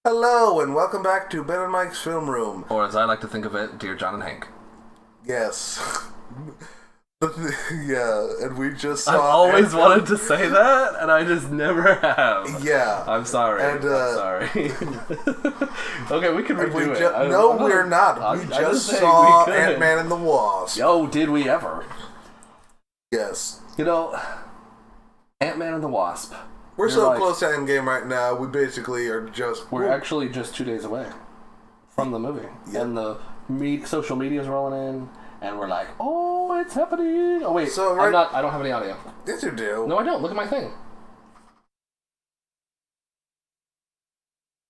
Hello, and welcome back to Ben and Mike's Film Room. Or as I like to think of it, Dear John and Hank. Yes. Yeah, and we just saw... I've always wanted to say that, and I just never have. Yeah. I'm sorry. And, I'm sorry. Okay, we can redo it. No, we're not. We just saw Ant-Man and the Wasp. Yo, did we ever? Yes. You know, Ant-Man and the Wasp. We're so close to Endgame right now, we basically are just... We're actually just 2 days away from the movie. Yeah. And the social media's rolling in, and we're like, oh, it's happening. Oh, wait, so I don't have any audio. Yes, you do. No, I don't. Look at my thing.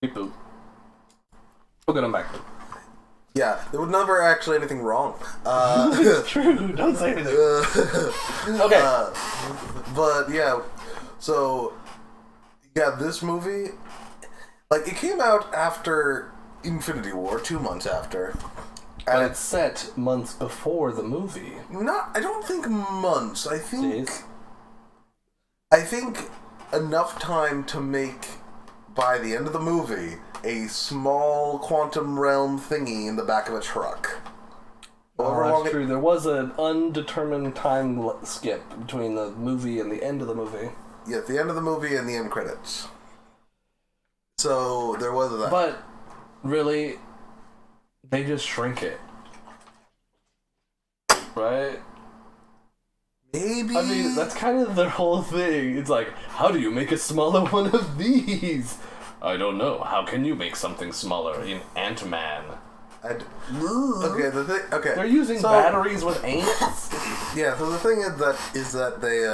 Beep boop. Oh, good, I'm back. Yeah, there was never actually anything wrong. It's true. Don't say anything. Okay. But, yeah, so... Yeah, this movie, like, it came out after Infinity War, 2 months after. But it's set months before the movie. I don't think months. I think... Days? I think enough time to make, by the end of the movie, a small quantum realm thingy in the back of a truck. Oh, that's true. There was an undetermined time skip between the movie and the end of the movie. Yeah, the end of the movie and the end credits. So, there was that. But, really, they just shrink it. Right? Maybe? I mean, that's kind of their whole thing. It's like, how do you make a smaller one of these? I don't know. How can you make something smaller in Ant-Man? Okay, okay. They're using batteries with ants? Yeah, so the thing is that they,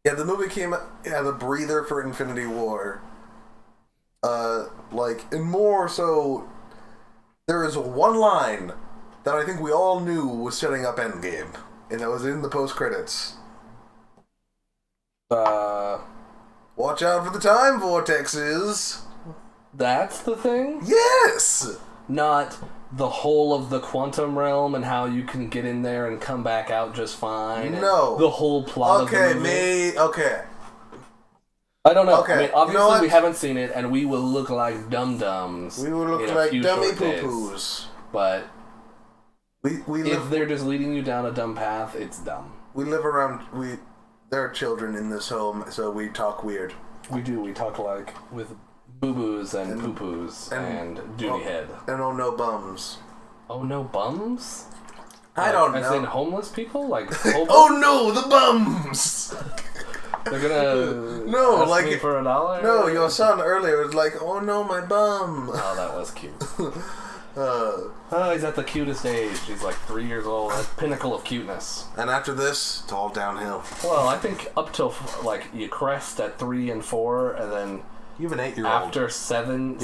yeah, the movie had a breather for Infinity War. And more so, there is one line that I think we all knew was setting up Endgame, and that was in the post-credits. Watch out for the time vortexes! That's the thing? Yes! Not the whole of the quantum realm and how you can get in there and come back out just fine. No. The whole plot of the movie. Okay. I don't know. Okay. I mean, obviously we haven't seen it, and we will look like dum-dums. We will look like dummy poo-poos. But if they're just leading you down a dumb path, it's dumb. We live around... There are children in this home, so we talk weird. We do. We talk like with boo-boos and poo-poos and duty head. And oh no bums. Oh no bums? I don't know. As in homeless people? Like oh no, the bums! They're gonna ask me for $1? No, your son earlier was like, oh no, my bum. Oh, that was cute. He's at the cutest age. He's like 3 years old. That's pinnacle of cuteness. And after this, it's all downhill. Well, I think up till you crest at 3 and 4, and then you have an 8-year-old. After 7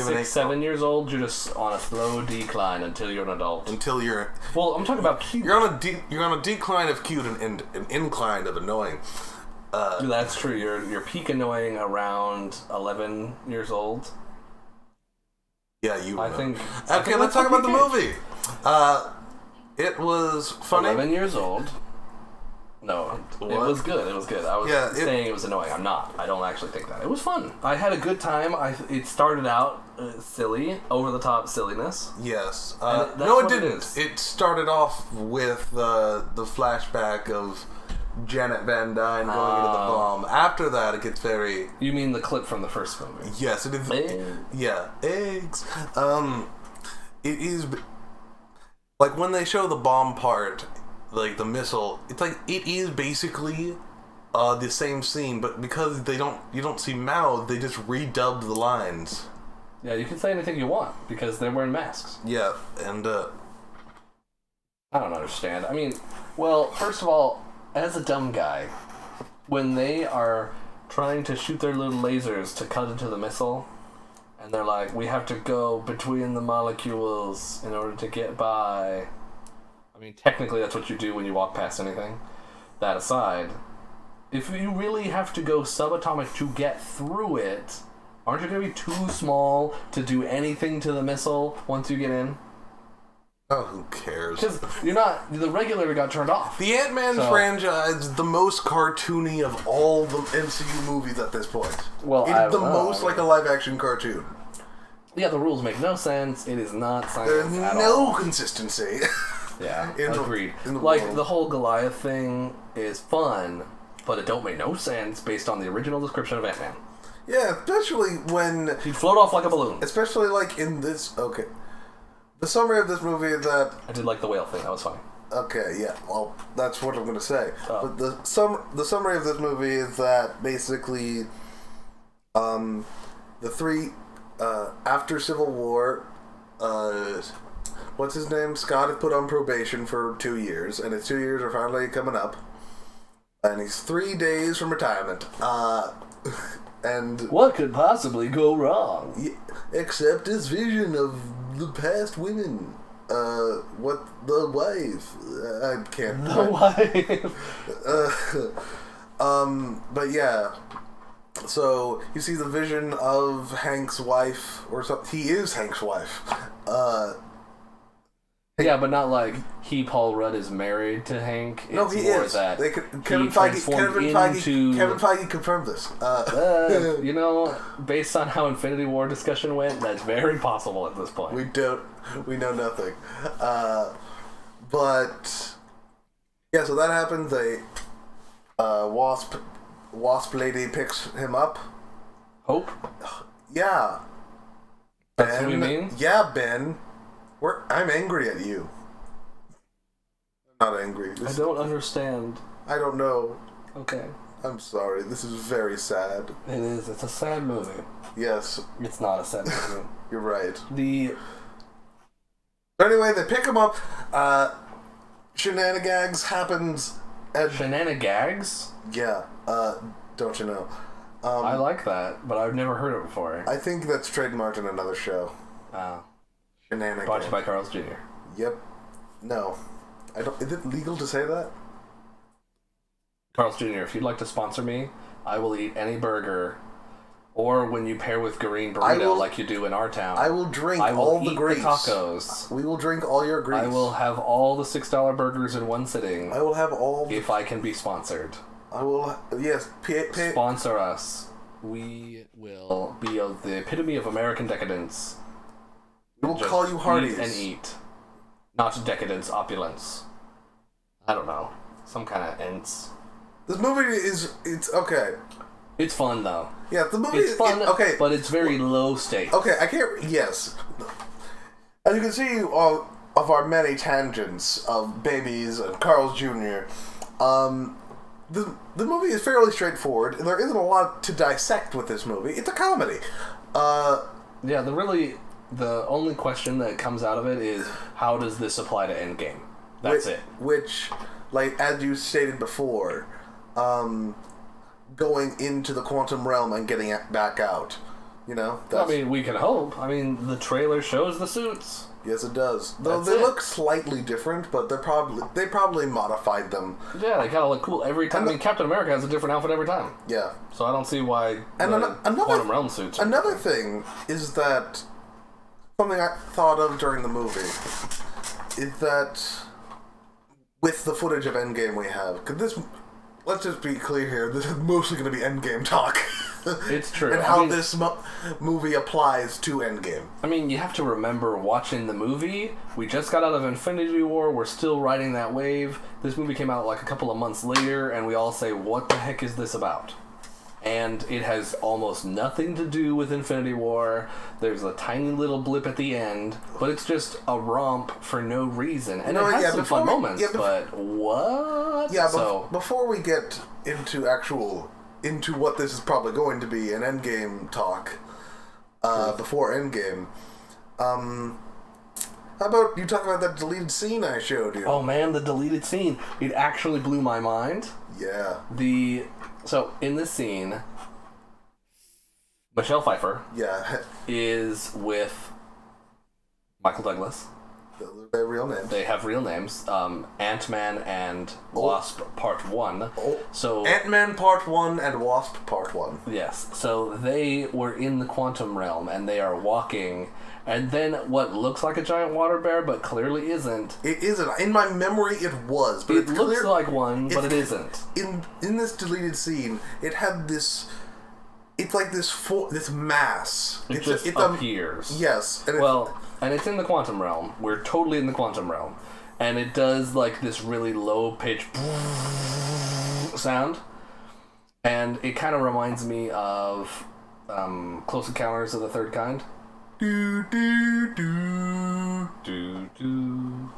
years old, you're just on a slow decline until you're an adult. Until you're... Well, I'm talking about cute. You're on a decline of cute and an incline of annoying. That's true. You're peak annoying around 11 years old. Yeah, you. I think. Okay, let's talk about the movie. It was funny. 11 years old. No, it was good. It was good. I was saying it was annoying. I'm not. I don't actually think that. It was fun. I had a good time. It started out silly, over the top silliness. Yes. No, it didn't. It started off with the flashback of Janet Van Dyne going into the bomb. After that, it gets very... You mean the clip from the first movie? Yes, it is. Yeah, eggs. It is... Like, when they show the bomb part, like, the missile, it's like, it is basically the same scene, but because you don't see mouth, they just redubbed the lines. Yeah, you can say anything you want, because they're wearing masks. Yeah, and, I don't understand. I mean, well, first of all, as a dumb guy, when they are trying to shoot their little lasers to cut into the missile, and they're like, we have to go between the molecules in order to get by. I mean, technically that's what you do when you walk past anything. That aside, if you really have to go subatomic to get through it, aren't you going to be too small to do anything to the missile once you get in? Oh, who cares? Because the regular got turned off. The Ant-Man franchise is the most cartoony of all the MCU movies at this point. Well, it's the most like a live-action cartoon. Yeah, the rules make no sense. It is not science There's at no all. consistency. Yeah, agreed. The whole Goliath thing is fun, but it don't make no sense based on the original description of Ant-Man. Yeah, especially when... He'd float off like a balloon. Especially like in this... Okay. The summary of this movie is that... I did like the whale thing. That was funny. Okay, yeah. Well, that's what I'm going to say. Oh. But the summary of this movie is that basically the three... after Civil War... what's his name? Scott is put on probation for 2 years, and his 2 years are finally coming up. And he's 3 days from retirement. And... What could possibly go wrong? Except his vision of the past women. What the wife? I can't. The wife. But yeah. So you see the vision of Hank's wife, or something. He is Hank's wife. Yeah, but not like Paul Rudd is married to Hank. It's no, he more is. That Kevin Feige confirmed this. Based on how Infinity War discussion went, that's very possible at this point. We know nothing. But yeah, so that happens. Wasp lady picks him up. Hope? Yeah. That's what we mean? Yeah, Ben. I'm angry at you. I'm not angry. I don't understand. I don't know. Okay. I'm sorry. This is very sad. It is. It's a sad movie. Yes. It's not a sad movie. You're right. But anyway, they pick him up. Shenanigans happens. Shenanigans? Yeah. Don't you know? I like that, but I've never heard it before. I think that's trademarked in another show. Shenanigans. Brought to you by Carl's Jr. Yep. No. I don't. Is it legal to say that? Carl's Jr., if you'd like to sponsor me, I will eat any burger, or when you pair with green burrito like you do in our town. I will drink all the grease. The tacos. We will drink all your grease. I will have all the $6 burgers in one sitting. I will have all. If I can be sponsored. I will. Yes. Sponsor us. We will be the epitome of American decadence. We will call you Hardee's. And eat. Not decadence, opulence. I don't know. Some kind of ents. This movie it's okay. It's fun, though. Yeah, the movie is fun, okay. But it's very low stakes. Okay, I can't... Yes. As you can see, all of our many tangents of babies and Carl's Jr., the movie is fairly straightforward. There isn't a lot to dissect with this movie. It's a comedy. Yeah, the only question that comes out of it is, how does this apply to Endgame? That's it. Which, like, as you stated before, going into the quantum realm and getting back out. You know? I mean, we can hope. I mean, the trailer shows the suits. Yes, it does. Though they look slightly different, but they probably modified them. Yeah, they kind of look cool every time. I mean, Captain America has a different outfit every time. Yeah. So I don't see why quantum realm suits. Another thing is that something I thought of during the movie is that with the footage of Endgame we have, let's just be clear here, this is mostly going to be Endgame talk. It's true. And how this movie applies to Endgame. I mean, you have to remember watching the movie. We just got out of Infinity War. We're still riding that wave. This movie came out like a couple of months later, and we all say, what the heck is this about? And it has almost nothing to do with Infinity War. There's a tiny little blip at the end, but it's just a romp for no reason. And it has some fun moments, but what? Yeah, but before we get into what this is probably going to be, an Endgame talk, before Endgame, how about you talk about that deleted scene I showed you? Oh man, the deleted scene. It actually blew my mind. Yeah. So, in this scene, Michelle Pfeiffer is with Michael Douglas They're real names. They have real names. Ant-Man and Wasp Part 1. Oh. So Ant-Man Part 1 and Wasp Part 1. Yes. So they were in the quantum realm, and they are walking, and then what looks like a giant water bear, but clearly isn't. It isn't. In my memory, it was. But it looks like one, but it isn't. In this deleted scene, it had this... It's like this mass. It just appears. Yes. And it's in the quantum realm. We're totally in the quantum realm. And it does, like, this really low-pitched sound. And it kind of reminds me of Close Encounters of the Third Kind. Do, do, do. Do, do.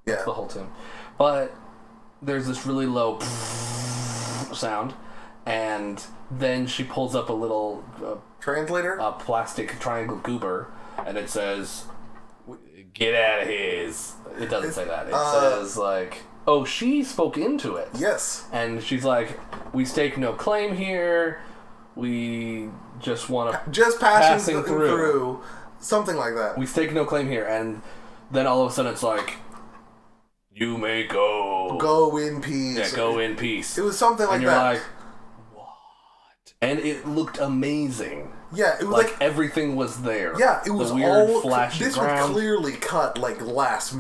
Yeah. That's the whole tune. But there's this really low sound. And then she pulls up a little... translator? A plastic triangle goober. And it says, "Get out of here." It doesn't say that. It says, like, oh, she spoke into it. Yes. And she's like, "We stake no claim here. We just want to... Just passing through. Something like that. We stake no claim here." And then all of a sudden it's like, "You may go. Go in peace." Yeah, go in peace. It was something like and you're that. Like, what? And it looked amazing. Yeah, it was like everything was there. Yeah, it was the weird all flashy this ground. was clearly cut like last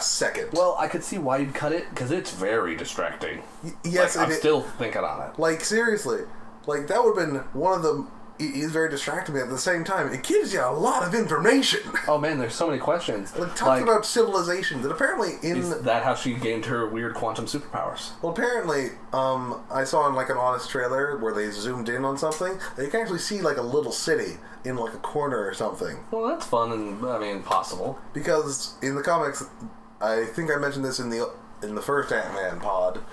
second. Well, I could see why you'd cut it because it's very distracting. Yes, like, I'm still thinking on it. Like seriously, like that would have been one of the. It is very distracting, but at the same time, it gives you a lot of information. Oh man, there's so many questions. Like talking about civilizations, and apparently is that how she gained her weird quantum superpowers? Well, apparently, I saw in like an honest trailer where they zoomed in on something. You can actually see like a little city in like a corner or something. Well, that's fun and I mean possible. Because in the comics, I think I mentioned this in the first Ant-Man pod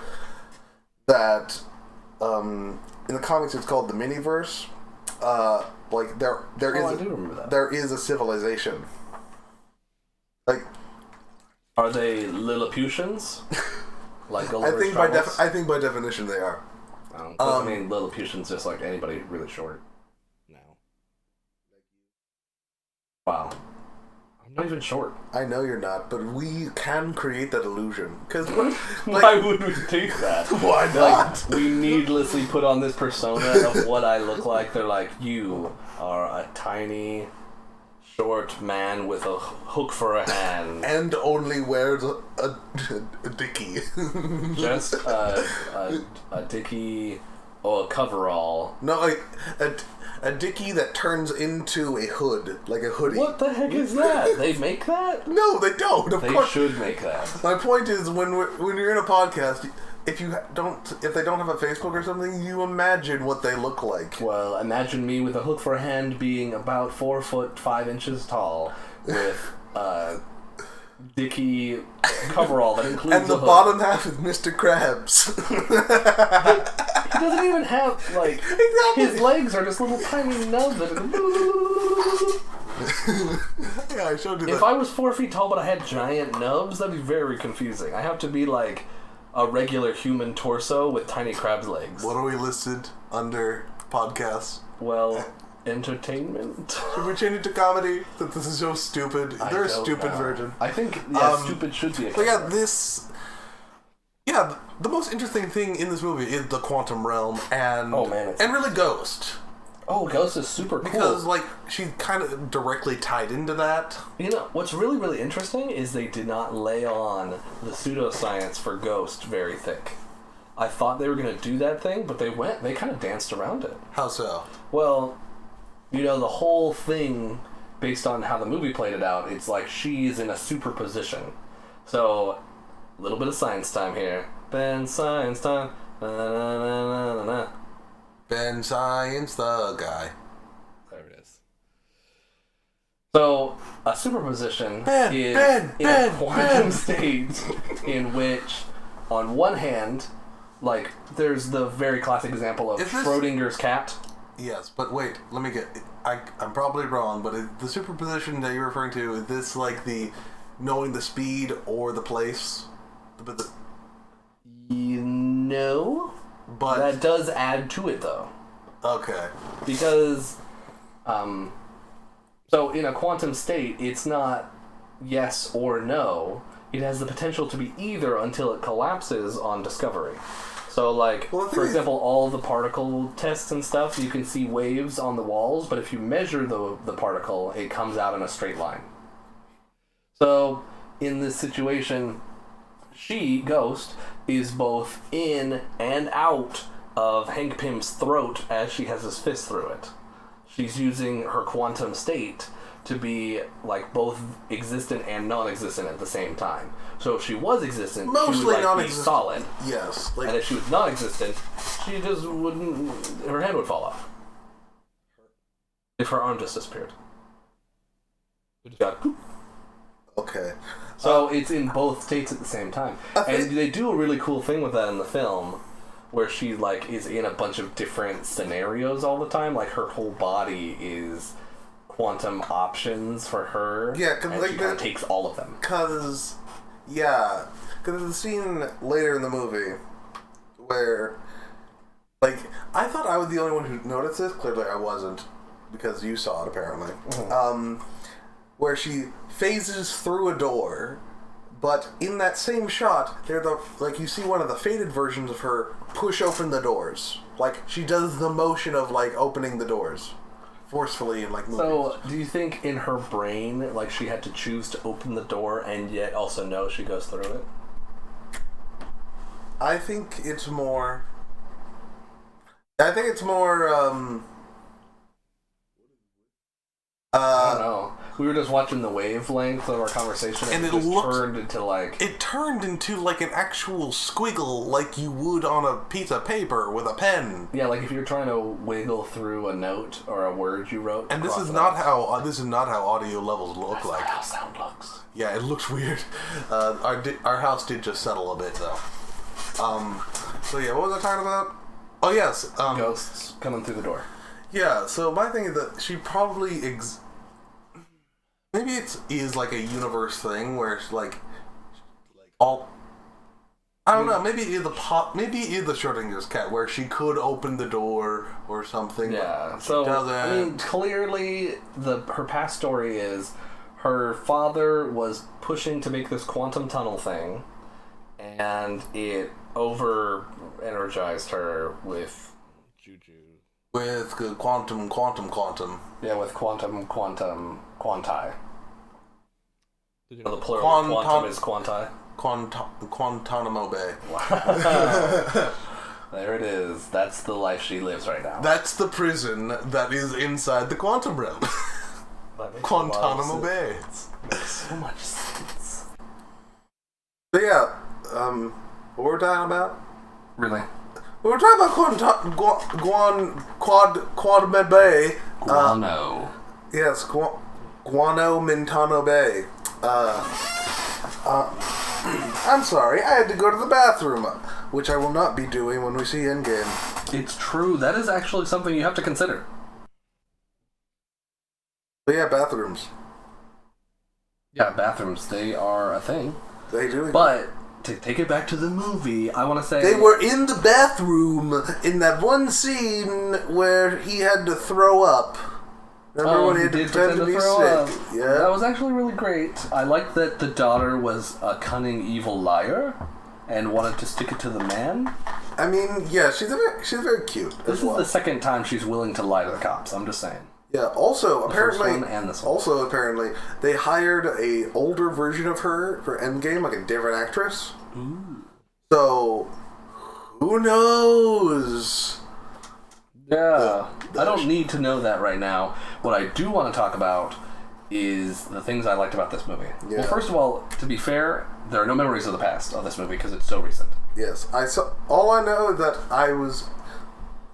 that in the comics it's called the Miniverse. Like there is. I do remember that. There is a civilization. Like, are they Lilliputians? Like Gulliver's I think by definition they are. I mean, Lilliputians just like anybody really short. No. Wow. I'm not even short. I know you're not, but we can create that illusion. Because why would we do that? Why not? Like, we needlessly put on this persona of what I look like. They're like, you are a tiny, short man with a hook for a hand, and only wears a dickie. Just a dickie or a coverall. No, like a dickie that turns into a hood, like a hoodie. What the heck is that? They make that? No, they don't. Of course. They should make that. My point is, when you're in a podcast, if they don't have a Facebook or something, you imagine what they look like. Well, imagine me with a hook for a hand, being about 4 foot 5 inches tall, with dicky coverall that includes and the bottom half is Mr. Krabs. He doesn't even have, like, exactly. His legs are just little tiny nubs that yeah, I showed you that. If I was 4 feet tall but I had giant nubs, that'd be very confusing. I have to be like a regular human torso with tiny crab's legs. What are we listed under podcasts? Well, entertainment. Should we change it to comedy? That this is so stupid. They're a stupid version. I think stupid should be a category. Yeah, the most interesting thing in this movie is the quantum realm and really Ghost. Oh, Ghost is super cool. Because, like, she's kind of directly tied into that. You know, what's really, really interesting is they did not lay on the pseudoscience for Ghost very thick. I thought they were going to do that thing, but they kind of danced around it. How so? Well, you know, the whole thing, based on how the movie played it out, it's like she's in a superposition. So, a little bit of science time here. Ben Science time. Na, na, na, na, na. Ben Science, the guy. There it is. So, a superposition is a quantum state in which, on one hand, like, there's the very classic example of Schrodinger's cat. Yes, but wait, let me get... I'm probably wrong, but the superposition that you're referring to, is this like the knowing the speed or the place? No. But that does add to it, though. Okay. Because, so in a quantum state, it's not yes or no. It has the potential to be either until it collapses on discovery. So, like, for example, all the particle tests and stuff, you can see waves on the walls, but if you measure the particle, it comes out in a straight line. So, in this situation, she, Ghost, is both in and out of Hank Pym's throat as she has his fist through it. She's using her quantum state to be, like, both existent and non-existent at the same time. So if she was existent, mostly she would, like, be non-existent. solid. Yes. And if she was non-existent, she just wouldn't... her head would fall off. If her arm just disappeared. It just got... Okay. So it's in both states at the same time. And they do a really cool thing with that in the film, where she, like, is in a bunch of different scenarios all the time. Like, her whole body is quantum options for her. Yeah, because, and like, she kind of takes all of them. Because there's a scene later in the movie where, like, I thought I was the only one who noticed this. Clearly I wasn't, because you saw it, apparently. Mm-hmm. Where she phases through a door, but in that same shot, you see one of the faded versions of her push open the doors. Like, she does the motion of, like, opening the doors forcefully in, like, movies. So, do you think in her brain, like, she had to choose to open the door and yet also know she goes through it? I think it's more... I don't know. We were just watching the wavelength of our conversation, and it turned into, like... It turned into, like, an actual squiggle, like you would on a piece of paper with a pen. Yeah, like if you're trying to wiggle through a note or a word you wrote. And this is not how audio levels look like. That's how sound looks. Yeah, it looks weird. Our house did just settle a bit, though. So yeah, what was I talking about? Oh, yes. Ghosts coming through the door. Yeah, so my thing is that she probably... maybe it is like a universe thing where it's like all... I don't know, maybe it is the Schrodinger's cat where she could open the door or something. Yeah, so, I mean, clearly her past story is her father was pushing to make this quantum tunnel thing, and it over-energized her with juju. With quantum. Yeah, with quanti. Did you know the plural of quantum is quanti? Guantanamo Bay. Wow. There it is. That's the life she lives right now. That's the prison that is inside the quantum realm. Guantanamo Bay. Makes so much sense. But yeah, what were we talking about? Really? We were talking about Quad Med Bay. Guano. Yes, Guano Mintano Bay. I'm sorry, I had to go to the bathroom, which I will not be doing when we see Endgame. It's true. That is actually something you have to consider. But yeah, bathrooms. Yeah, bathrooms. They are a thing. They do. But to take it back to the movie, I want to say... They were in the bathroom in that one scene where he had to throw up. Remember when he had to pretend to be sick? Yeah. That was actually really great. I liked that the daughter was a cunning, evil liar and wanted to stick it to the man. I mean, yeah, she's very cute. This is the second time she's willing to lie to the cops. I'm just saying. Yeah. Also, apparently, apparently, they hired a older version of her for Endgame, like a different actress. Ooh. So, who knows? Yeah, I don't need to know that right now. What I do want to talk about is the things I liked about this movie. Yeah. Well, first of all, to be fair, there are no memories of the past of this movie because it's so recent. Yes, all I know is that I was...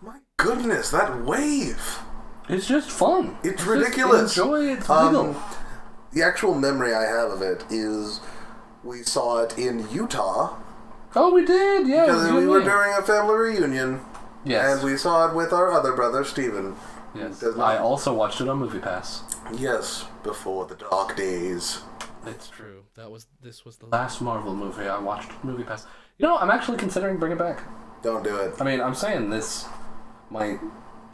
My goodness, that wave! It's just fun. It's ridiculous. Just enjoy it. It's legal. The actual memory I have of it is we saw it in Utah. Oh, we did, yeah. Because we were during a family reunion. Yes. And we saw it with our other brother, Steven. Yes. I also watched it on MoviePass. Yes, before the dark days. It's true. This was the last Marvel movie I watched MoviePass. You know, I'm actually considering bringing it back. Don't do it. I mean, I'm saying this might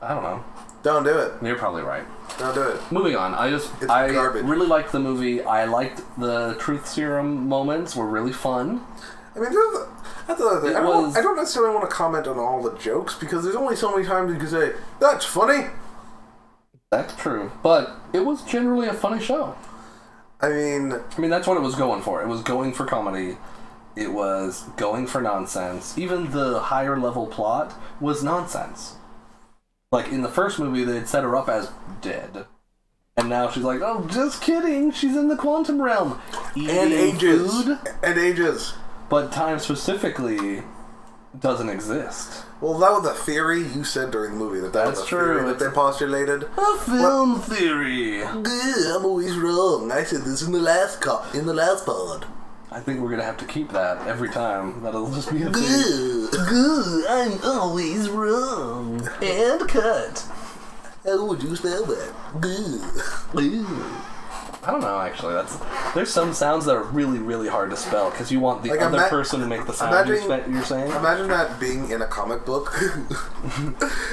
I don't know. Don't do it. You're probably right. Don't do it. Moving on. I garbage. really liked the movie. I liked the truth serum moments. Were really fun. I mean, that's the other thing. I don't necessarily want to comment on all the jokes because there's only so many times you can say, "That's funny." That's true. But it was generally a funny show. I mean, that's what it was going for. It was going for comedy. It was going for nonsense. Even the higher level plot was nonsense. Like, in the first movie, they'd set her up as dead. And now she's like, oh, just kidding. She's in the quantum realm. And ages. But time specifically doesn't exist. Well, that was a theory you said during the movie. That's was a true. Theory that they postulated. A film theory. I'm always wrong. I said this in the last pod. I think we're going to have to keep that every time. That'll just be a thing. I'm always wrong. And cut. How would you spell that? I don't know, actually. There's some sounds that are really, really hard to spell because you want the other person to make the sound you're saying. Imagine that being in a comic book.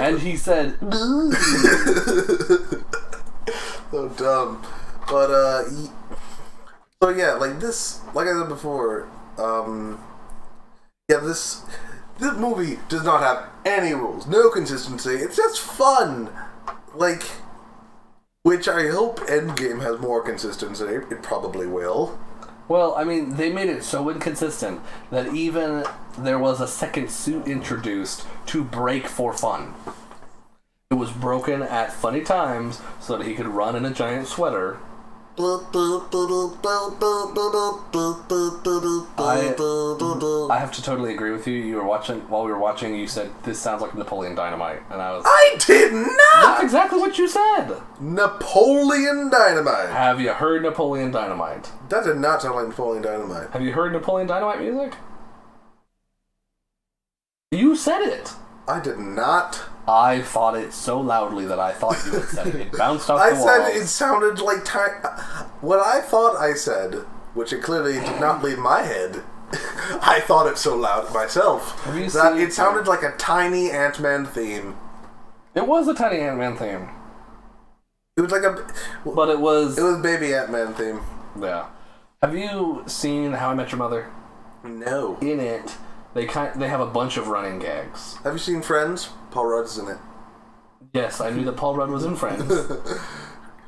And he said, so dumb. But, so yeah, like this, like I said before, this movie does not have any rules, no consistency. It's just fun, like, which I hope Endgame has more consistency. It probably will. Well, I mean, they made it so inconsistent that even there was a second suit introduced to break for fun. It was broken at funny times so that he could run in a giant sweater. I have to totally agree with you. While we were watching, you said this sounds like Napoleon Dynamite, and I did not. That's exactly what you said. Napoleon Dynamite. Have you heard Napoleon Dynamite? That did not sound like Napoleon Dynamite. Have you heard Napoleon Dynamite music? You said it. I did not. I thought it so loudly that I thought you had said it. It bounced off the walls. I said it sounded like what I thought I said, which it clearly did not leave my head. I thought it so loud myself that it sounded like a tiny Ant-Man theme. It was a tiny Ant-Man theme. It was like but it was baby Ant-Man theme. Yeah. Have you seen How I Met Your Mother? No. In it, they have a bunch of running gags. Have you seen Friends? Paul Rudd's in it. Yes, I knew that Paul Rudd was in Friends.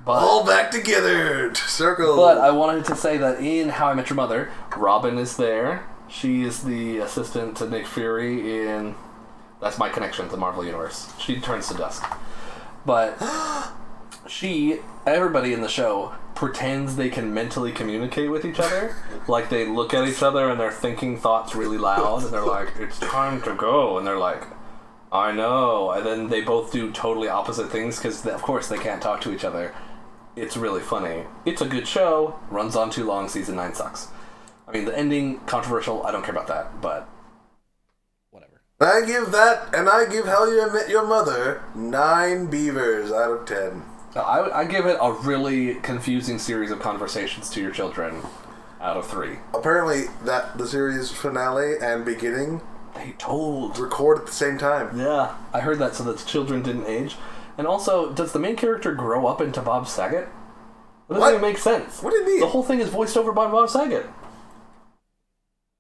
But, all back together! Circle! But I wanted to say that in How I Met Your Mother, Robin is there. She is the assistant to Nick Fury in... That's my connection to the Marvel Universe. She turns to dust. But everybody in the show pretends they can mentally communicate with each other. Like, they look at each other and they're thinking thoughts really loud. And they're like, it's time to go. And they're like... I know, and then they both do totally opposite things because, of course, they can't talk to each other. It's really funny. It's a good show. Runs on too long. Season 9 sucks. I mean, the ending, controversial. I don't care about that, but whatever. I give that, and I give How You Met Your Mother 9 beavers out of 10. I give it a really confusing series of conversations to your children out of 3. Apparently, the series finale and beginning... They record at the same time. Yeah, I heard that so that the children didn't age. And also, does the main character grow up into Bob Saget? That doesn't even make sense. What do you mean? The whole thing is voiced over by Bob Saget.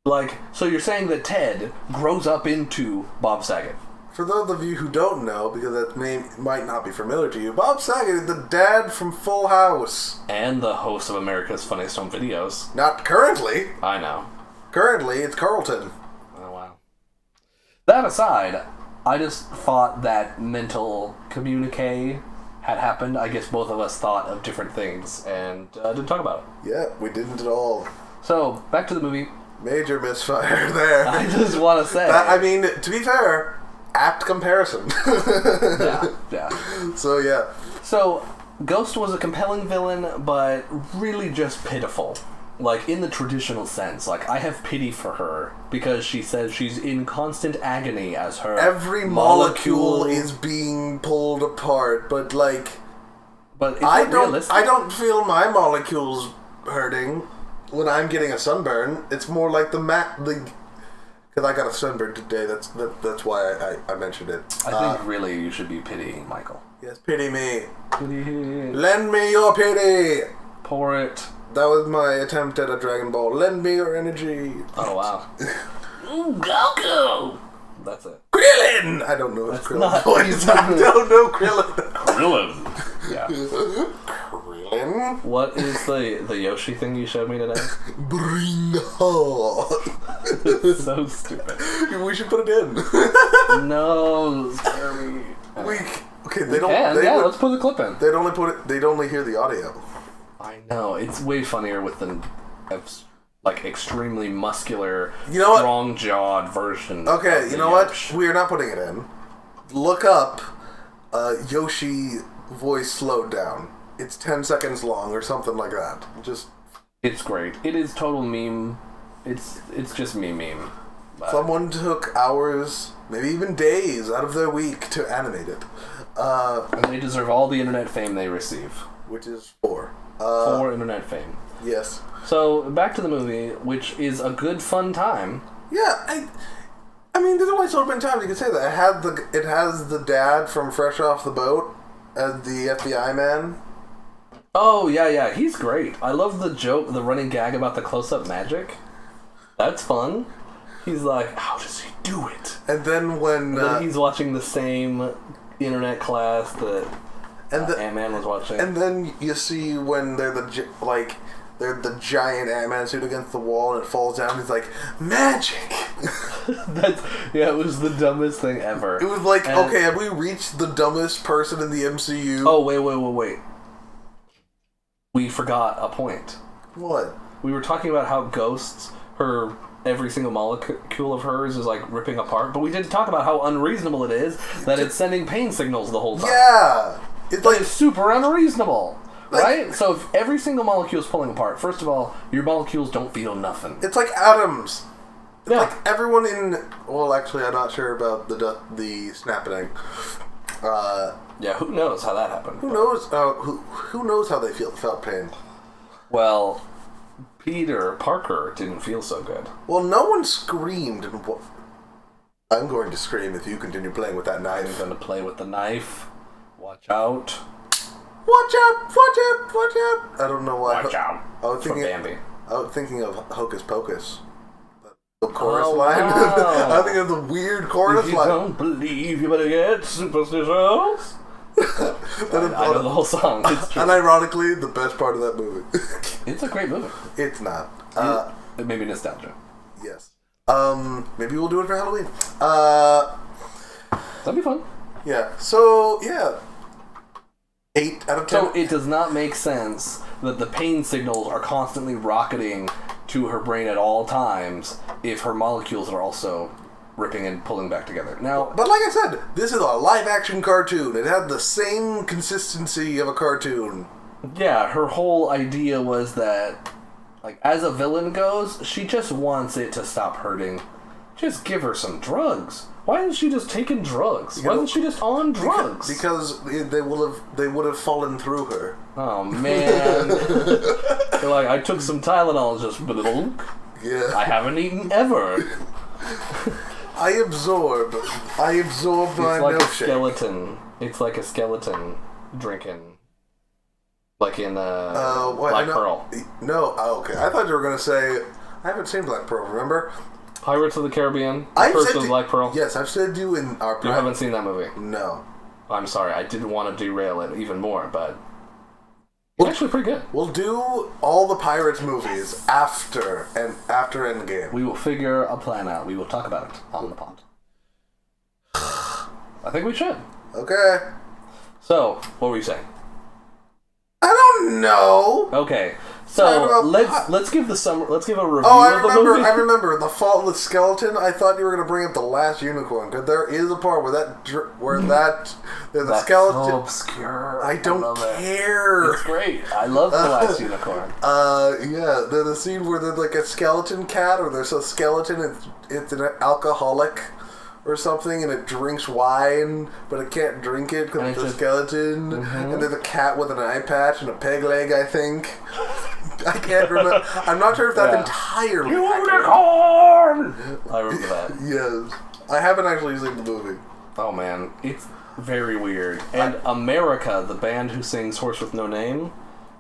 Like, so you're saying that Ted grows up into Bob Saget? For those of you who don't know, because that name might not be familiar to you, Bob Saget is the dad from Full House. And the host of America's Funniest Home Videos. Not currently. I know. Currently, it's Carlton. That aside, I just thought that mental communique had happened. I guess both of us thought of different things and didn't talk about it. Yeah, we didn't at all. So, back to the movie. Major misfire there. I just want to say... I mean, to be fair, apt comparison. Yeah. So, yeah. So, Ghost was a compelling villain, but really just pitiful. Like, in the traditional sense. Like, I have pity for her because she says she's in constant agony as her every molecule is being pulled apart, but, like... But I don't feel my molecules hurting when I'm getting a sunburn. It's more like the Because I got a sunburn today. That's why I mentioned it. I think really you should be pitying Michael. Yes, pity me. Pity. Lend me your pity. Pour it. That was my attempt at a Dragon Ball. Lend me your energy. Oh wow. Goku. That's it. Krillin! I don't know if Krillin not voice. I don't know Krillin. Krillin. Yeah. Krillin? What is the Yoshi thing you showed me today? Bring her. So stupid. We should put it in. No, scare me. Let's put the clip in. They'd only hear the audio. I know, it's way funnier with the like extremely muscular, strong-jawed version. Okay, you know what? We're not putting it in. Look up Yoshi voice slowed down. It's 10 seconds long or something like that. It's great. It is total meme. It's just meme. Someone took hours, maybe even days, out of their week to animate it. And they deserve all the internet fame they receive. Which is 4. 4 internet fame. Yes. So, back to the movie, which is a good, fun time. Yeah, I mean, there's only so many times you can say that. It has the dad from Fresh Off the Boat as the FBI man. Oh, yeah, he's great. I love the joke, the running gag about the close-up magic. That's fun. He's like, how does he do it? And then then he's watching the same internet class that Ant-Man was watching. And then you see when they're the giant Ant-Man suit against the wall and it falls down. He's like, magic! It was the dumbest thing ever. It was like, okay, have we reached the dumbest person in the MCU? Oh, wait. We forgot a point. What? We were talking about how ghosts, every single molecule of hers is like ripping apart, but we didn't talk about how unreasonable it is that it's sending pain signals the whole time. Yeah! It's super unreasonable. Right? So if every single molecule is pulling apart, first of all, your molecules don't feel nothing. It's like atoms. It's yeah. like everyone in... Well, actually, I'm not sure about the snapping. Yeah, who knows how that happened? Who knows? Who knows how they felt pain? Well, Peter Parker didn't feel so good. Well, no one screamed. I'm going to scream if you continue playing with that knife. I'm going to play with the knife. Watch out. Watch out! Watch out! Watch out! I don't know why. Watch out. I was thinking of Hocus Pocus. The chorus line. Wow. I think of the weird chorus line. If you don't believe, you better get superstitious. I know the whole song. It's true. And ironically, the best part of that movie. It's a great movie. It's not. It may be nostalgia. Yes. Maybe we'll do it for Halloween. That'd be fun. Yeah. So, yeah. 8 out of 10. So it does not make sense that the pain signals are constantly rocketing to her brain at all times if her molecules are also ripping and pulling back together. Now, but like I said, this is a live-action cartoon. It had the same consistency of a cartoon. Yeah, her whole idea was that, like, as a villain goes, she just wants it to stop hurting. Just give her some drugs. Why isn't she just taking drugs? Why isn't she just on drugs? Because they would have fallen through her. Oh man! They're like, I took some Tylenol, just yeah. I haven't eaten ever. I absorb my milkshake. It's like a skeleton. It's like a skeleton drinking. Like in Black Pearl. No, okay. I thought you were gonna say I haven't seen Black Pearl. Remember? Pirates of the Caribbean. Black Pearl. Yes, I've said you in our. You haven't seen that movie? No. I'm sorry. I didn't want to derail it even more, but it's actually pretty good. We'll do all the Pirates movies after Endgame. We will figure a plan out. We will talk about it on the pod. I think we should. Okay. So, what were you saying? I don't know. Okay. So let's give a review of the movie. I remember the Faultless Skeleton. I thought you were going to bring up The Last Unicorn, because there is a part where there's a skeleton. So obscure. I don't care. It's great. I love The Last Unicorn. Yeah, there's a scene where there's like a skeleton cat, or there's a skeleton. It's an alcoholic or something, and it drinks wine, but it can't drink it because it's a skeleton. Mm-hmm. And there's a cat with an eye patch and a peg leg, I think. I can't remember. I'm not sure if that's entirely Unicorn! I remember that. Yes. I haven't actually seen the movie. Oh man, it's very weird. And America, the band who sings Horse with No Name,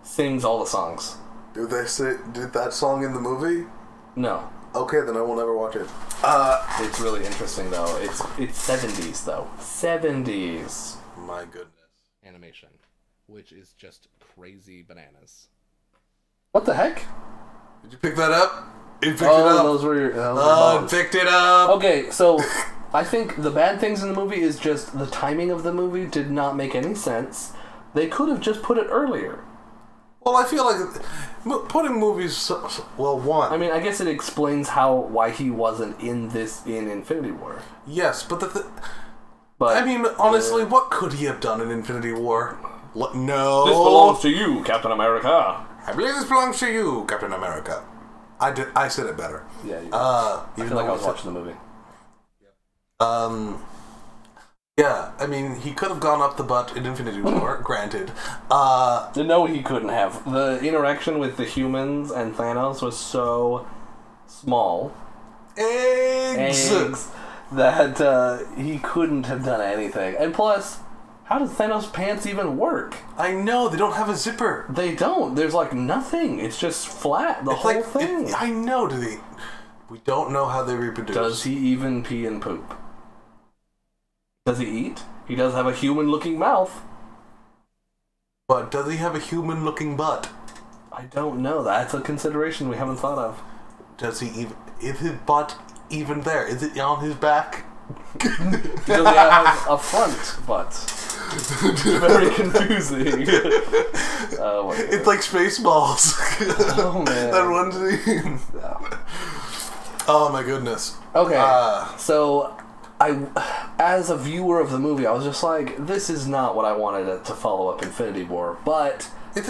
sings all the did that song in the movie? No. Okay, then I will never watch it. It's really interesting though. It's 70s though. 70s. My goodness. Animation, which is just crazy bananas. What the heck? Did you pick that up? You picked it up. Those were your picked it up. Okay, so I think the bad things in the movie is just the timing of the movie did not make any sense. They could have just put it earlier. Well, I feel like putting movies... one. I mean, I guess it explains why he wasn't in Infinity War. Yes, but I mean, honestly, what could he have done in Infinity War? No. This belongs to you, Captain America. I believe this belongs to you, Captain America. I said it better. Yeah, you I feel like I was watching the movie. Yeah, I mean, he could have gone up the butt in Infinity War, granted. No, he couldn't have. The interaction with the humans and Thanos was so small. Eggs! That he couldn't have done anything. And plus, how does Thanos' pants even work? I know, they don't have a zipper. They don't. There's like nothing. It's just flat, the whole thing. I know, we don't know how they reproduce. Does he even pee and poop? Does he eat? He does have a human-looking mouth. But does he have a human-looking butt? I don't know. That's a consideration we haven't thought of. Is his butt even there? Is it on his back? Does he have a front butt? Very confusing. Oh, it's like Spaceballs. Oh, man. That one scene. Yeah. Oh, my goodness. Okay, so... as a viewer of the movie, I was just like, this is not what I wanted to follow up Infinity War, but it's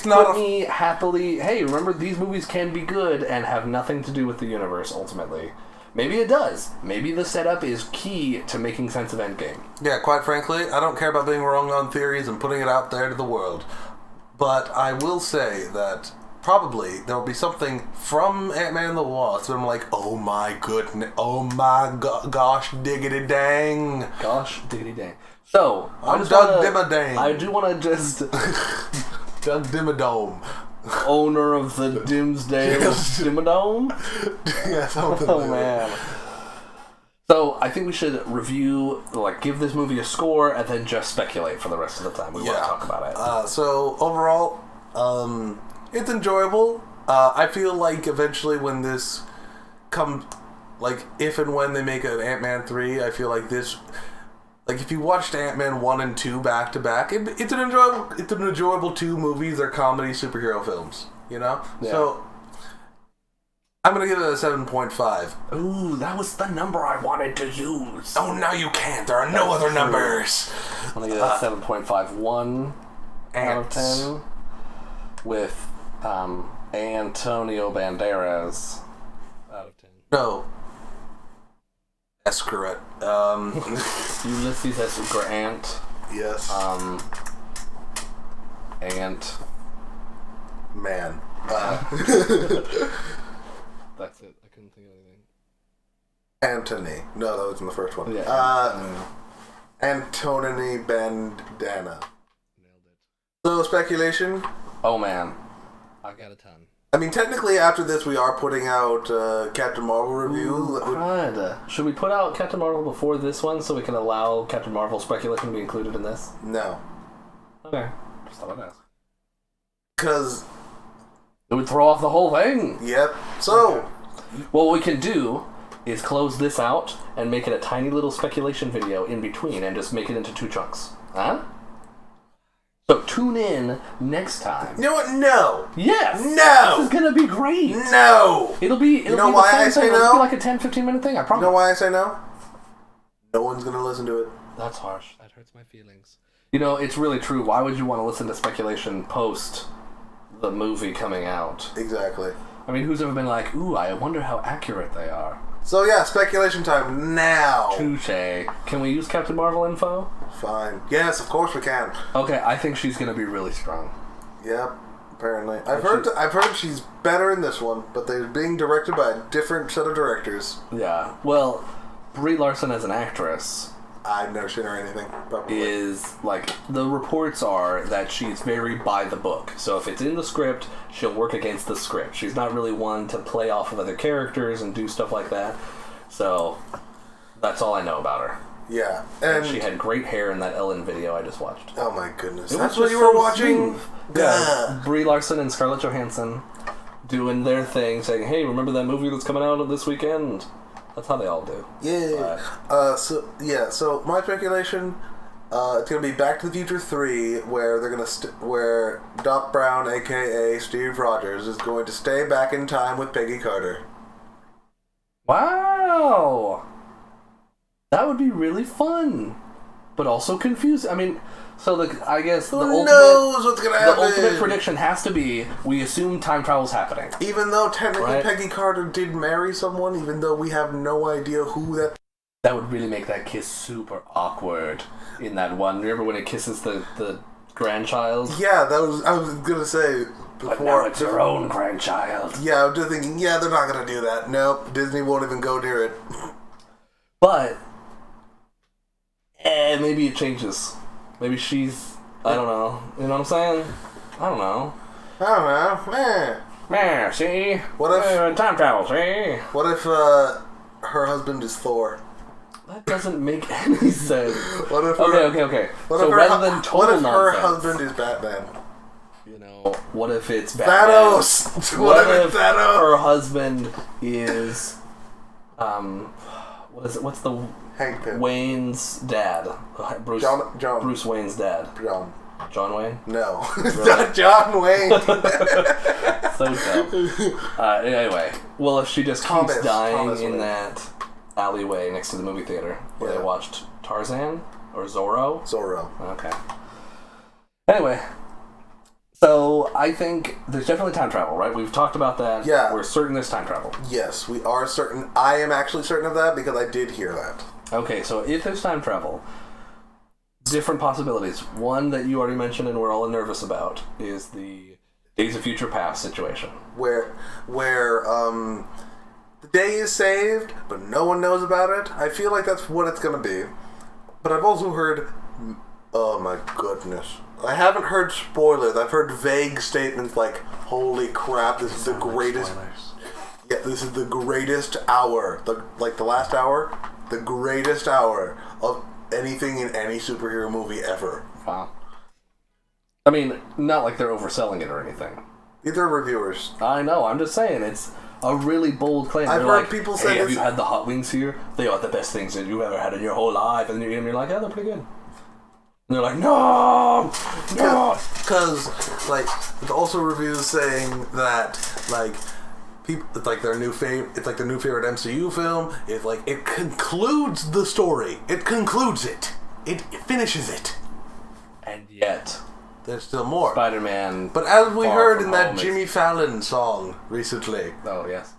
put me happily, hey, remember, these movies can be good and have nothing to do with the universe, ultimately. Maybe it does. Maybe the setup is key to making sense of Endgame. Yeah, quite frankly, I don't care about being wrong on theories and putting it out there to the world. But I will say that... probably there will be something from Ant-Man and the Wasp that I'm like, oh my goodness, oh my gosh diggity dang. Gosh diggity dang. So, I'm Doug Dimmadang. I do want to just... Doug Dimmadome. Owner of the Dimsdale Dimmadome? Yeah, something Oh man. So, I think we should review, give this movie a score and then just speculate for the rest of the time we want to talk about it. So, overall, it's enjoyable. I feel like eventually when this comes, if and when they make an Ant-Man 3, I feel like this, if you watched Ant-Man 1 and 2 back to back, it's an enjoyable two movies. They're comedy superhero films, you know? Yeah. So, I'm going to give it a 7.5. Ooh, that was the number I wanted to use. Oh, now you can't. There are no other numbers. I'm going to give it a 7.51 out of 10 with... Antonio Banderas out of 10. No. Escaret. Ulysses S. Grant. Yes. Ant. Man. That's it. I couldn't think of anything. Anthony. No, that was in the first one. Yeah. Anthony Bandana. Nailed it. So, speculation? Oh, man. I've got a ton. I mean, technically, after this, we are putting out Captain Marvel review. God. Should we put out Captain Marvel before this one so we can allow Captain Marvel speculation to be included in this? No. Okay. Just thought I'd ask. Because... it would throw off the whole thing. Yep. So... okay. Well, what we can do is close this out and make it a tiny little speculation video in between and just make it into 2 chunks. Huh? So tune in next time. You know what? No. Yes. No. This is gonna be great. No. It'll be. You know why I say no? It'll be like a 10-15 minute thing. I promise. You know why I say no? No one's gonna listen to it. That's harsh. That hurts my feelings. You know, it's really true. Why would you want to listen to speculation post the movie coming out? Exactly. I mean, who's ever been like, ooh, I wonder how accurate they are? So yeah, speculation time now. Touché. Can we use Captain Marvel info? Fine. Yes, of course we can. Okay, I think she's gonna be really strong. Yep. apparently. I've heard she's better in this one, but they're being directed by a different set of directors. Yeah. Well, Brie Larson as an actress... I've never seen her anything, probably. Is, like, the reports are that she's very by the book. So if it's in the script, she'll work against the script. She's not really one to play off of other characters and do stuff like that. So, that's all I know about her. Yeah. And she had great hair in that Ellen video I just watched. Oh my goodness. That's what you were watching? Yeah. Brie Larson and Scarlett Johansson doing their thing, saying, hey, remember that movie that's coming out this weekend? That's how they all do. Yeah. So my speculation, it's gonna be Back to the Future 3, where they're gonna where Doc Brown, aka Steve Rogers, is going to stay back in time with Peggy Carter. Wow, that would be really fun, but also confusing. I mean, so I guess who knows what's gonna happen? The ultimate prediction has to be we assume time travel's happening. Even though technically Peggy Carter did marry someone, even though we have no idea who that. That would really make that kiss super awkward. In that one, remember when it kisses the grandchild? Yeah, I was gonna say. But now it's your own grandchild. Yeah, I'm just thinking. Yeah, they're not gonna do that. Nope, Disney won't even go near it. But maybe it changes. Maybe she's... I don't know. You know what I'm saying? I don't know. See? What if... time travel, see? What if her husband is Thor? That doesn't make any sense. What if... Okay. So rather than total nonsense... What if her husband is Batman? You know, what if it's Batman? Thanos! What if Thanos? Her husband is... What is it? What's the... Hank Pym. Wayne's dad. Bruce Wayne's dad. John Wayne? No. It's not John Wayne. So dumb. Anyway, well, if she just keeps dying in that alleyway next to the movie theater where they watched Tarzan or Zorro? Zorro. Okay. Anyway, so I think there's definitely time travel, right? We've talked about that. Yeah. We're certain there's time travel. Yes, we are certain. I am actually certain of that because I did hear that. Okay, so if there's time travel, different possibilities. One that you already mentioned and we're all nervous about is the Days of Future Past situation. Where the day is saved, but no one knows about it. I feel like that's what it's going to be. But I've also heard... Oh my goodness. I haven't heard spoilers. I've heard vague statements like, holy crap, this is the greatest... Yeah, this is the greatest hour. The last hour... The greatest hour of anything in any superhero movie ever. Wow. I mean, not like they're overselling it or anything. These are reviewers. I know, I'm just saying, it's a really bold claim. I've heard people say, hey, have you had the hot wings here? They are the best things that you've ever had in your whole life. And you're like, yeah, they're pretty good. And they're like, no! Because, like, there's also reviews saying that, like, people, it's like their new favorite. It's like their new favorite MCU film. It's like it concludes the story. It concludes it. It finishes it. And yet, there's still more. Spider-Man. But as we heard in that Jimmy Fallon song recently. Oh yes.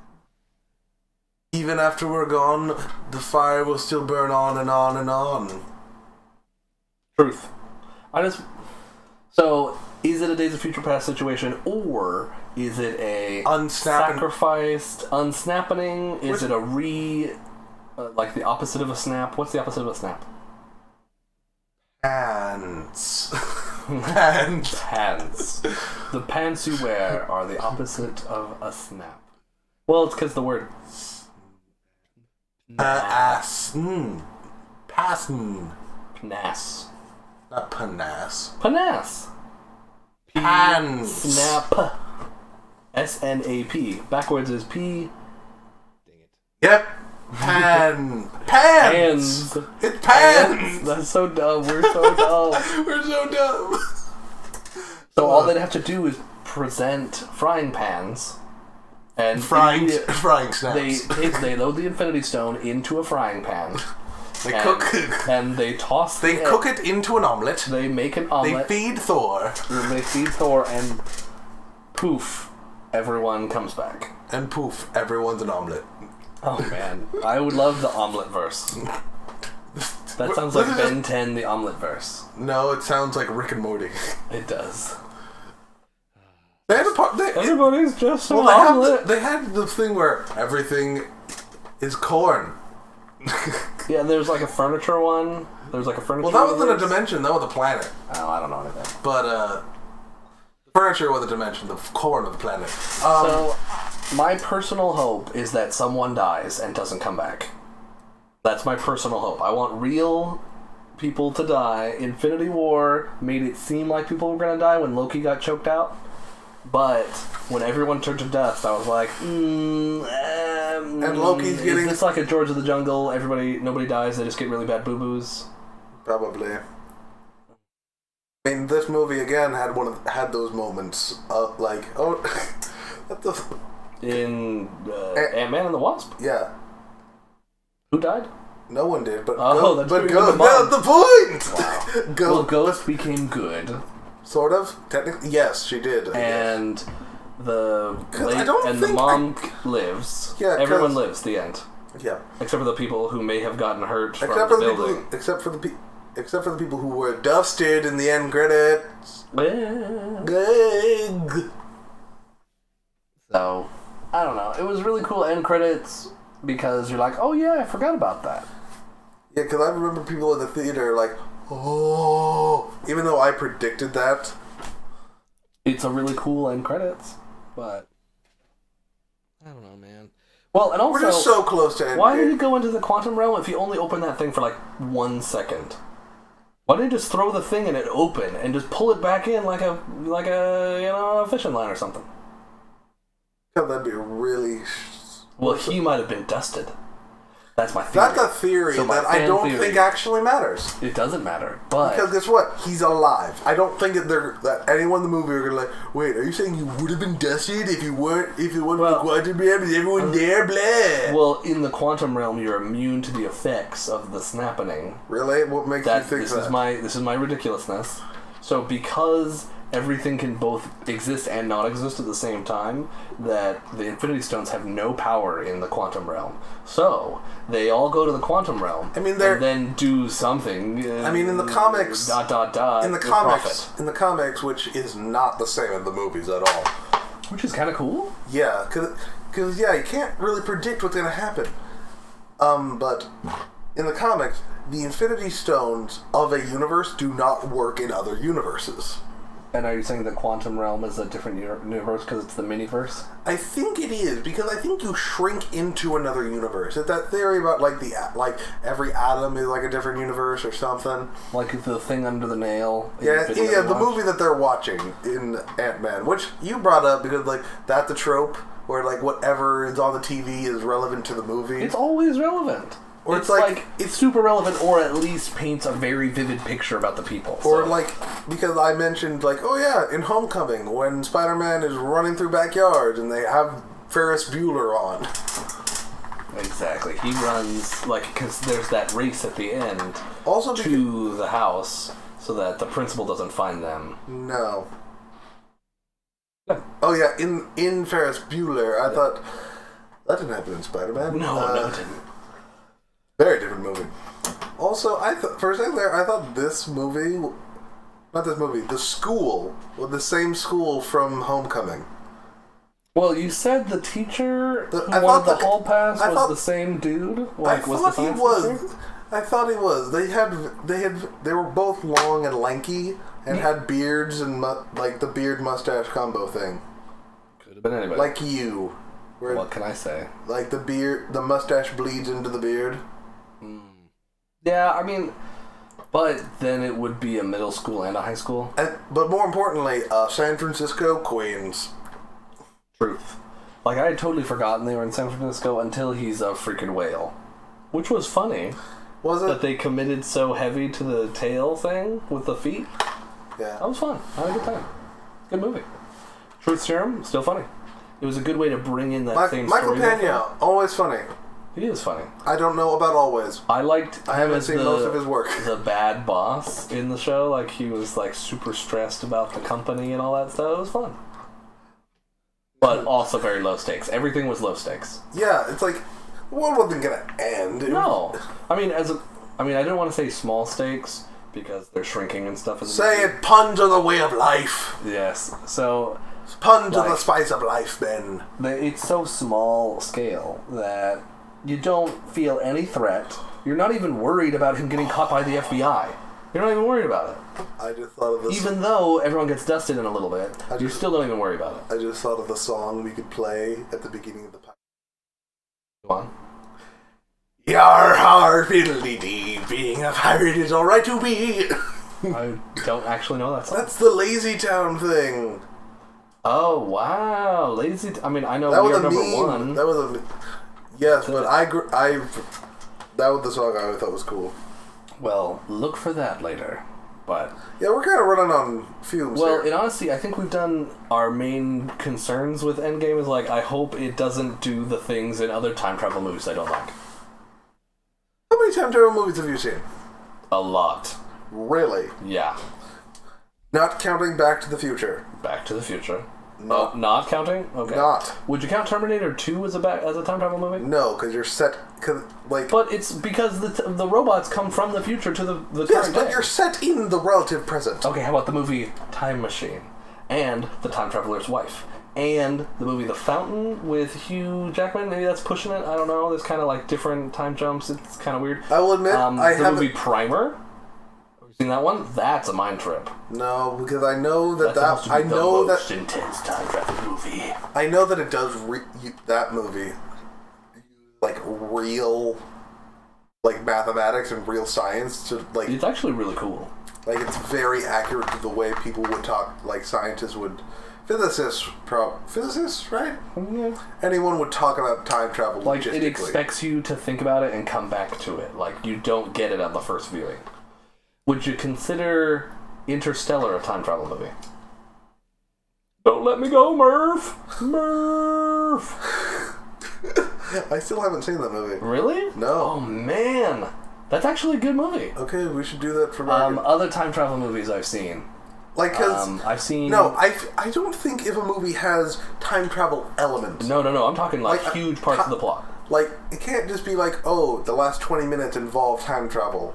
Even after we're gone, the fire will still burn on and on and on. Truth. So, is it a Days of Future Past situation, or is it a sacrificed unsnapping? Is it a like the opposite of a snap? What's the opposite of a snap? Pants. Pants. The pants you wear are the opposite of a snap. Well, it's because the word... Passin. Panass. Not panass. Panass. Pans. Snap. S-N-A-P. Backwards is P. Dang it. Yep. Pans. It's pans. That's so dumb. We're so dumb. We're so dumb. So all they'd have to do is present frying pans. And frying snaps. They load the Infinity Stone into a frying pan. They cook. And they toss They cook it into an omelet. They make an omelet. They feed Thor. And poof, everyone comes back. And poof, everyone's an omelet. Oh man, I would love the omelet verse. That sounds like Ben 10, the omelet verse. No, it sounds like Rick and Morty. It does. Then part. Everybody's just an well, omelet. they had the thing where everything is corn. Yeah, and there's like a furniture one. There's like a furniture. Well, that wasn't a dimension. That was a planet. Oh, I don't know anything. But furniture was a dimension. The corn of the planet. So, my personal hope is that someone dies and doesn't come back. That's my personal hope. I want real people to die. Infinity War made it seem like people were going to die when Loki got choked out. But when everyone turned to dust, I was like, and Loki's getting... Is this like a George of the Jungle? Nobody dies, they just get really bad boo-boos? Probably. I mean, this movie, again, had those moments of, like, oh... what the... In Ant-Man and the Wasp? Yeah. Who died? No one did, but Ghost. That's the point! Wow. Well, Ghost became good. Sort of. Technically, yes, she did. And the mom lives. Yeah, everyone lives. The end. Yeah. Except for the people who may have gotten hurt from the building. Except for the people who were dusted in the end credits. So, I don't know. It was really cool end credits because you're like, oh yeah, I forgot about that. Yeah, because I remember people in the theater like, oh, even though I predicted that. It's a really cool end credits, but I don't know, man. Well, and also, we're just so close to ending. Why did he go into the quantum realm if you only open that thing for like 1 second? Why didn't you just throw the thing in it open and just pull it back in like a a fishing line or something? Yeah, that'd be really. Well, he might have been dusted. That's my theory. That's a theory that I don't think actually matters. It doesn't matter, but... Because guess what? He's alive. I don't think that anyone in the movie are gonna like, wait, are you saying you would have been dusted if it wasn't the quantum realm? Is everyone there? Blah. Well, in the quantum realm, you're immune to the effects of the snapping. Really? What makes you think that? This is my ridiculousness. So because everything can both exist and not exist at the same time, that the Infinity Stones have no power in the quantum realm. So they all go to the quantum realm. I mean, and then do something. In the comics. ... In the comics, which is not the same in the movies at all. Which is kind of cool. Yeah, because you can't really predict what's going to happen. But in the comics, the Infinity Stones of a universe do not work in other universes. And are you saying the quantum realm is a different universe because it's the miniverse? I think it is, because I think you shrink into another universe. It's that theory about every atom is like a different universe or something. Like the thing under the nail. Yeah, the movie that they're watching in Ant-Man, which you brought up because that's a trope where whatever is on the TV is relevant to the movie. It's always relevant. Or it's super relevant, or at least paints a very vivid picture about the people. Or because I mentioned in Homecoming when Spider-Man is running through backyards and they have Ferris Bueller on. Exactly, he runs because there's that race at the end. Also to the house so that the principal doesn't find them. No. Yeah. Oh yeah, in Ferris Bueller, I thought that didn't happen in Spider-Man. No, it didn't. Very different movie. Also, for a second there, I thought this movie, not this movie, the school, was the same school from Homecoming. Well, you said the teacher who wanted the hall pass was the same dude. I thought he was. I thought he was. They were both long and lanky and had beards and the beard mustache combo thing. Could have been anybody. Like you. What can I say? The mustache bleeds into the beard. Yeah, but then it would be a middle school and a high school. But more importantly, San Francisco, Queens. Truth. I had totally forgotten they were in San Francisco until he's a freaking whale. Which was funny. Was it? That they committed so heavy to the tail thing with the feet. Yeah. That was fun. I had a good time. Good movie. Truth Serum, still funny. It was a good way to bring in that same story. Michael Pena, always funny. He is funny. I don't know about always. I haven't seen most of his work. The bad boss in the show, he was super stressed about the company and all that stuff. It was fun, but also very low stakes. Everything was low stakes. Yeah, it's the world wasn't gonna end. No, I didn't want to say small stakes because they're shrinking and stuff. Say it, puns are the way of life. Yes, so. Pun to the spice of life, Ben. It's so small scale that you don't feel any threat. You're not even worried about him getting caught by the FBI. You're not even worried about it. I just thought of this. Even though everyone gets dusted in a little bit, you still don't even worry about it. I just thought of the song we could play at the beginning of the podcast. Go on. Yar har fiddly dee, being a pirate is alright to be. I don't actually know that song. That's the Lazy Town thing. Oh, wow. I mean, I know That we was are a number meme. one. That was a... Yes, but that was the song I thought was cool. Well, look for that later. But yeah, we're kind of running on fumes well, here. in honesty, I think we've done our main concerns with Endgame is like, I hope it doesn't do the things in other time travel movies I don't like. How many time travel movies have you seen? A lot. Really? Yeah. Not counting Back to the Future. Back to the Future. No. Oh, not counting? Okay. Not. Would you count Terminator 2 as a time travel movie? No, because you're set... But it's because the robots come from the future to the yes, current but day. you're set in the relative present. Okay, how about the movie Time Machine? And The Time Traveler's Wife? And the movie The Fountain with Hugh Jackman? Maybe that's pushing it? I don't know. There's kind of like different time jumps. It's kind of weird. I will admit, the movie Primer? Have you seen that one? That's a mind trip. No, because I know that That's the most intense time travel movie. I know that it does that movie like real mathematics and real science to like. It's actually really cool. Like it's very accurate to the way people would talk, like scientists would, physicists, right? Yeah. Anyone would talk about time travel. Like it expects you to think about it and come back to it. Like you don't get it on the first viewing. Would you consider Interstellar a time travel movie? Don't let me go, Murph! Murph! I still haven't seen that movie. Really? No. Oh, man. That's actually a good movie. Okay, we should do that for other time travel movies I've seen. Like, because... I've seen... No, I don't think if a movie has time travel elements... No. I'm talking like huge parts of the plot. Like, it can't just be like, oh, the last 20 minutes involve time travel.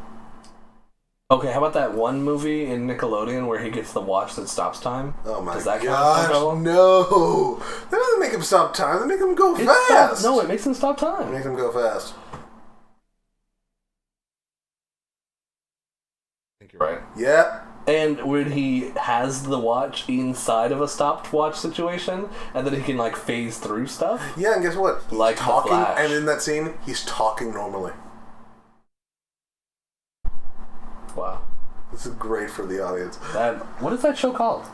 Okay, how about that one movie in Nickelodeon where he gets the watch that stops time? Oh my Does that gosh, no! That doesn't make him stop time, that makes him go fast! No, it makes him stop time. It makes him go fast. I think you're right. Yeah. And when he has the watch inside of a stopped watch situation, and then he can, like, phase through stuff? Yeah, and guess what? He's like talking, The Flash. And in that scene, he's talking normally. Wow. This is great for the audience. What is that show called?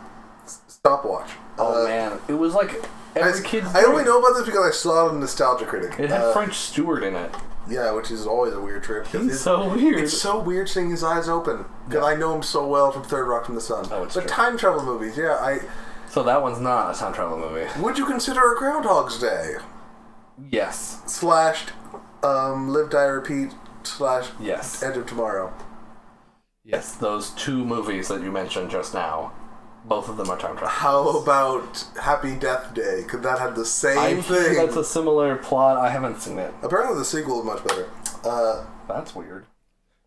Stopwatch. Oh, man. It was like every kid's I only know about this because I saw it on Nostalgia Critic. It had French Stewart in it. Yeah, which is always a weird trip. He's so weird. It's so weird seeing his eyes open. Because I know him so well from Third Rock from the Sun. Oh, it's but true. time travel movies, yeah, So that one's not a time travel movie. Would you consider a Groundhog's Day? Yes. / Live, Die, Repeat / Yes. Edge of Tomorrow. Yes, those two movies that you mentioned just now, both of them are time travel. How about Happy Death Day? Could that have the same thing? That's a similar plot. I haven't seen it. Apparently the sequel is much better. That's weird.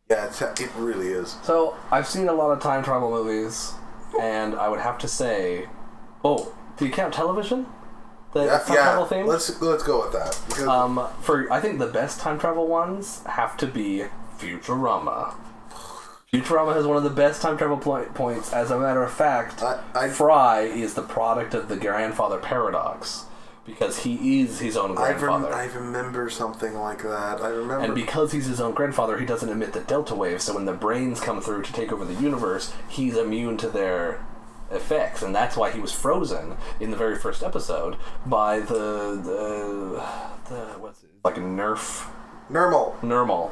Yeah, it really is. So, I've seen a lot of time travel movies, and I would have to say... Oh, do you count television? The time travel theme? Let's go with that. Because I think the best time travel ones have to be Futurama. Futurama has one of the best time travel points. As a matter of fact, Fry is the product of the grandfather paradox. Because he is his own grandfather. I remember something like that. I remember. And because he's his own grandfather, he doesn't emit the delta waves, so when the brains come through to take over the universe, he's immune to their effects. And that's why he was frozen in the very first episode by the what's it? Like a Nermal.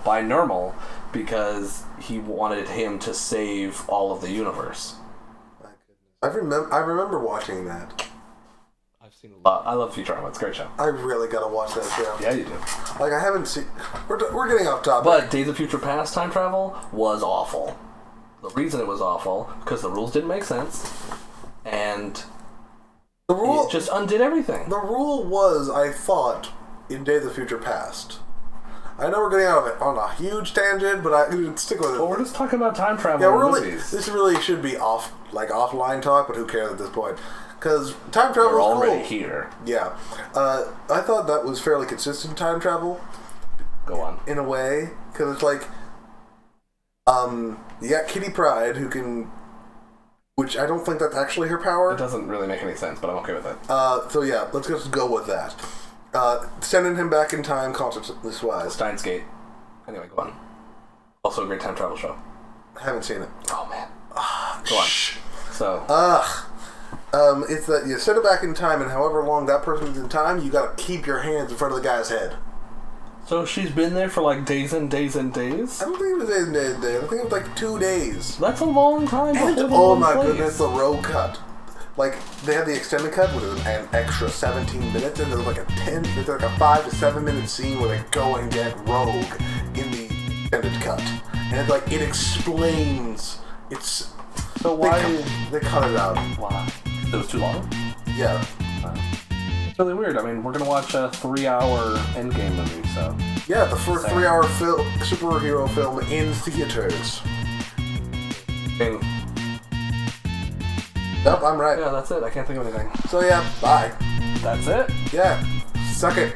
By Nermal, because he wanted him to save all of the universe. I remember watching that. I've seen a lot. I love Futurama. It's a great show. I really gotta watch that show. Yeah, you do. Like, I haven't seen... We're getting off topic. But Days of Future Past time travel was awful. The reason it was awful, because the rules didn't make sense, and it just undid everything. The rule was, I thought, in Days of Future Past... I know we're getting out of it on a huge tangent, but I stick with it. Well, we're just talking about time travel movies. This really should be offline talk, but who cares at this point? Because time travel We're is already cool. here. Yeah. I thought that was fairly consistent time travel. Go on. In a way. Because it's like... you got Kitty Pryde, who can... Which I don't think that's actually her power. It doesn't really make any sense, but I'm okay with it. So yeah, let's just go with that. Sending him back in time consciousness-wise. Steins Gate. Anyway, go on. Also a great time travel show. Haven't seen it. Oh, man. Go on. So... it's that you send it back in time, and however long that person's in time, you gotta keep your hands in front of the guy's head. So she's been there for like days and days and days? I don't think it was days and days and days. I think it was like 2 days. That's a long time. And oh my goodness, the road cut. Like, they had the extended cut, which was an extra 17 minutes, and there's like there's like a 5 to 7 minute scene where they go and get Rogue in the extended cut. And it's like, it explains, it's... So why... They cut it out. Why? It was too long? Yeah. It's really weird. I mean, we're gonna watch a 3-hour Endgame movie, so... Yeah, the first 3-hour superhero film in theaters. Bing. Yep, I'm right. Yeah, that's it. I can't think of anything. So yeah, bye. That's it? Yeah, suck it.